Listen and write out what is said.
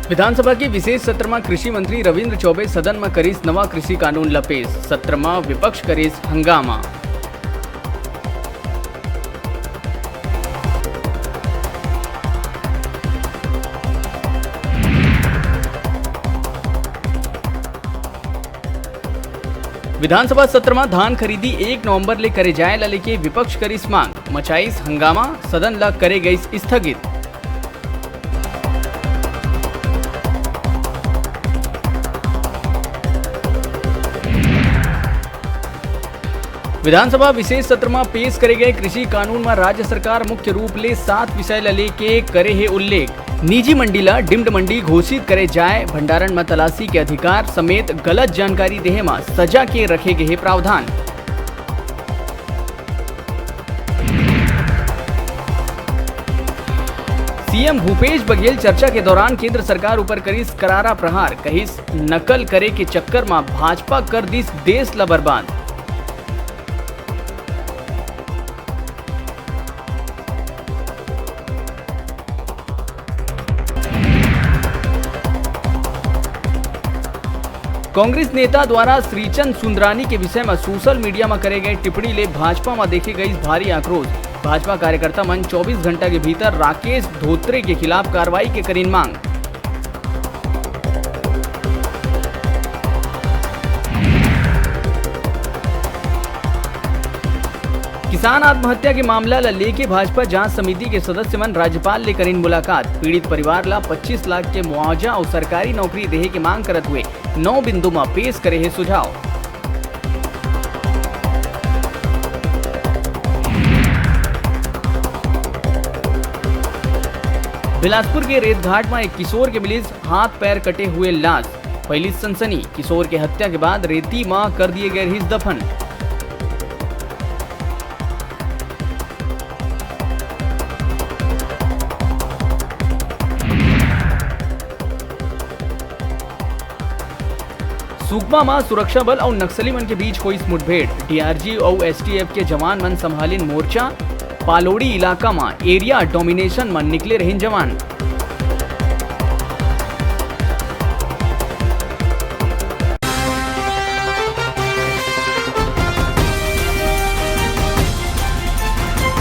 विधानसभा के विशेष सत्र में कृषि मंत्री रविन्द्र चौबे सदन में करीस नवा कृषि कानून ला पेश। सत्र में विपक्ष करीस हंगामा। विधानसभा सत्र में धान खरीदी 1 नवंबर ले करे जाए ला लेके विपक्ष करीस मांग। मचाईस हंगामा, सदन ला करे गई स्थगित। विधानसभा विशेष सत्र में पेश करे गए कृषि कानून में राज्य सरकार मुख्य रूप ले 7 विषय ला लेके करे है उल्लेख। निजी मंडी ला डिम्ड मंडी घोषित करे जाए, भंडारण में तलाशी के अधिकार समेत गलत जानकारी देहे में सजा के रखे गए प्रावधान। सीएम भूपेश बघेल चर्चा के दौरान केंद्र सरकार ऊपर करीस करारा प्रहार। कहिस नकल करे के चक्कर में भाजपा कर दिस देश ला बर्बाद। कांग्रेस नेता द्वारा श्रीचंद सुंदरानी के विषय में सोशल मीडिया में करे गए टिप्पणी ले भाजपा में देखे गई भारी आक्रोश। भाजपा कार्यकर्ता मन 24 घंटा के भीतर राकेश धोत्रे के खिलाफ कार्रवाई के करीन मांग। किसान आत्महत्या के मामला ला लेके भाजपा जांच समिति के सदस्य मन राज्यपाल ले करीन मुलाकात। पीड़ित परिवार ला 25 लाख के मुआवजा और सरकारी नौकरी देहे के मांग करत हुए 9 बिंदु में पेश करे है सुझाव। बिलासपुर के रेतघाट में एक किशोर के मिली हाथ पैर कटे हुए लाश। पहली सनसनी, किशोर के हत्या के बाद रेती में कर दिए गए हिज दफन। सुकमा में सुरक्षा बल और नक्सली मन के बीच हुई मुठभेड़। डीआरजी और एसटीएफ के जवान मन संभालिन मोर्चा। पालोड़ी इलाका में एरिया डोमिनेशन में निकले रहिन जवान।